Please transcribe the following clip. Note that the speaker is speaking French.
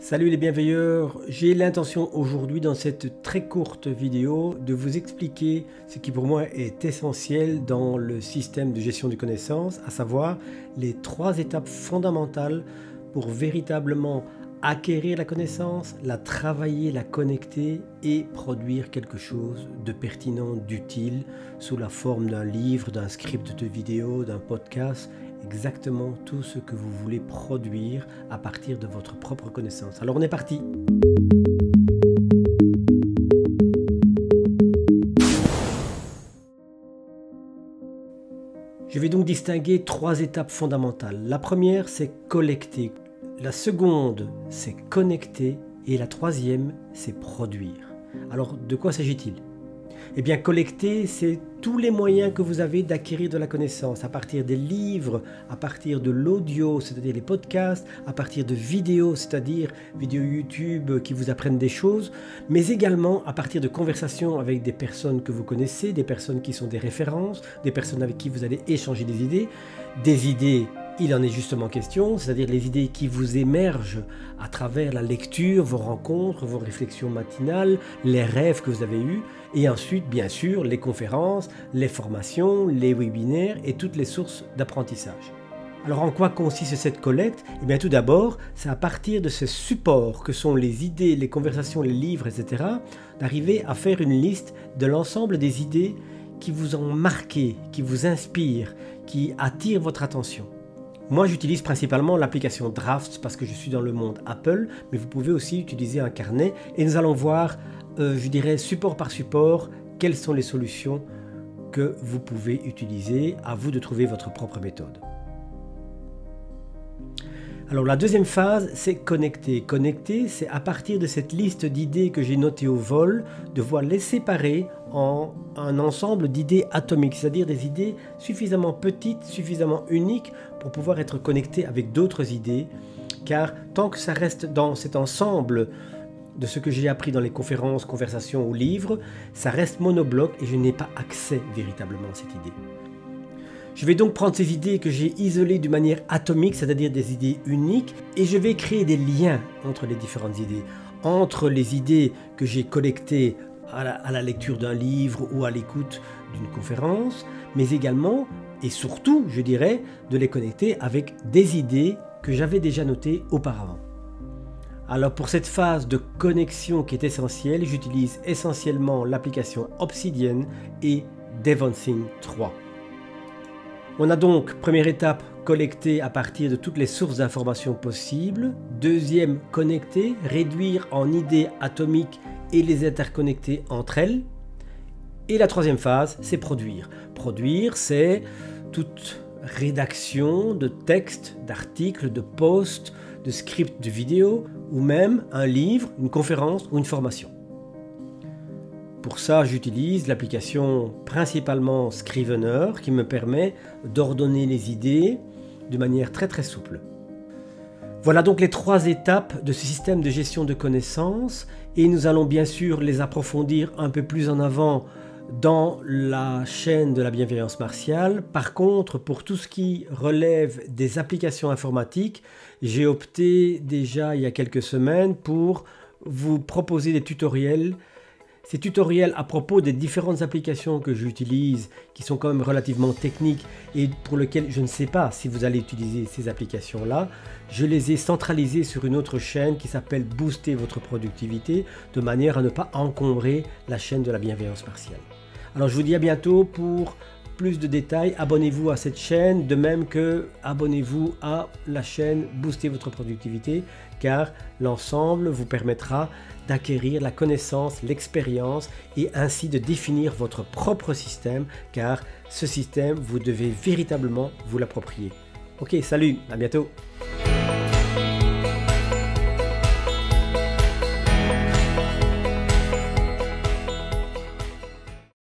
Salut les bienveilleurs, j'ai l'intention aujourd'hui dans cette très courte vidéo de vous expliquer ce qui pour moi est essentiel dans le système de gestion de connaissances, à savoir les 3 étapes fondamentales pour véritablement acquérir la connaissance, la travailler, la connecter et produire quelque chose de pertinent, d'utile sous la forme d'un livre, d'un script de vidéo, d'un podcast, exactement tout ce que vous voulez produire à partir de votre propre connaissance. Alors on est parti! Je vais donc distinguer 3 étapes fondamentales. La première, c'est collecter. La seconde, c'est connecter. Et la troisième, c'est produire. Alors, de quoi s'agit-il? Eh bien, collecter, c'est tous les moyens que vous avez d'acquérir de la connaissance, à partir des livres, à partir de l'audio, c'est-à-dire les podcasts, à partir de vidéos, c'est-à-dire vidéos YouTube qui vous apprennent des choses, mais également à partir de conversations avec des personnes que vous connaissez, des personnes qui sont des références, des personnes avec qui vous allez échanger des idées, il en est justement question, c'est-à-dire les idées qui vous émergent à travers la lecture, vos rencontres, vos réflexions matinales, les rêves que vous avez eus, et ensuite, bien sûr, les conférences, les formations, les webinaires et toutes les sources d'apprentissage. Alors en quoi consiste cette collecte? Eh bien tout d'abord, c'est à partir de ces supports que sont les idées, les conversations, les livres, etc., d'arriver à faire une liste de l'ensemble des idées qui vous ont marqué, qui vous inspirent, qui attirent votre attention. Moi, j'utilise principalement l'application Drafts parce que je suis dans le monde Apple, mais vous pouvez aussi utiliser un carnet et nous allons voir, je dirais, support par support, quelles sont les solutions que vous pouvez utiliser. À vous de trouver votre propre méthode. Alors la deuxième phase, c'est connecter. Connecter, c'est à partir de cette liste d'idées que j'ai notées au vol, devoir les séparer en un ensemble d'idées atomiques, c'est-à-dire des idées suffisamment petites, suffisamment uniques pour pouvoir être connectées avec d'autres idées, car tant que ça reste dans cet ensemble de ce que j'ai appris dans les conférences, conversations ou livres, ça reste monobloc et je n'ai pas accès véritablement à cette idée. Je vais donc prendre ces idées que j'ai isolées d'une manière atomique, c'est-à-dire des idées uniques, et je vais créer des liens entre les différentes idées, entre les idées que j'ai collectées à la lecture d'un livre ou à l'écoute d'une conférence, mais également, et surtout, je dirais, de les connecter avec des idées que j'avais déjà notées auparavant. Alors pour cette phase de connexion qui est essentielle, j'utilise essentiellement l'application Obsidian et Devancing 3. On a donc, première étape, collecter à partir de toutes les sources d'informations possibles. Deuxième, connecter, réduire en idées atomiques et les interconnecter entre elles. Et la troisième phase, c'est produire. Produire, c'est toute rédaction de textes, d'articles, de posts, de scripts de vidéos, ou même un livre, une conférence ou une formation. Pour ça, j'utilise l'application principalement Scrivener qui me permet d'ordonner les idées de manière très souple. Voilà donc les 3 étapes de ce système de gestion de connaissances et nous allons bien sûr les approfondir un peu plus en avant dans la chaîne de la bienveillance martiale. Par contre, pour tout ce qui relève des applications informatiques, j'ai opté déjà il y a quelques semaines pour vous proposer des tutoriels. Ces tutoriels à propos des différentes applications que j'utilise, qui sont quand même relativement techniques et pour lesquelles je ne sais pas si vous allez utiliser ces applications-là, je les ai centralisées sur une autre chaîne qui s'appelle Booster votre productivité, de manière à ne pas encombrer la chaîne de la bienveillance martiale. Alors je vous dis à bientôt pour plus de détails. Abonnez-vous à cette chaîne, de même que abonnez-vous à la chaîne Booster votre productivité, car l'ensemble vous permettra d'acquérir la connaissance, l'expérience et ainsi de définir votre propre système, car ce système, vous devez véritablement vous l'approprier. Ok, salut, à bientôt.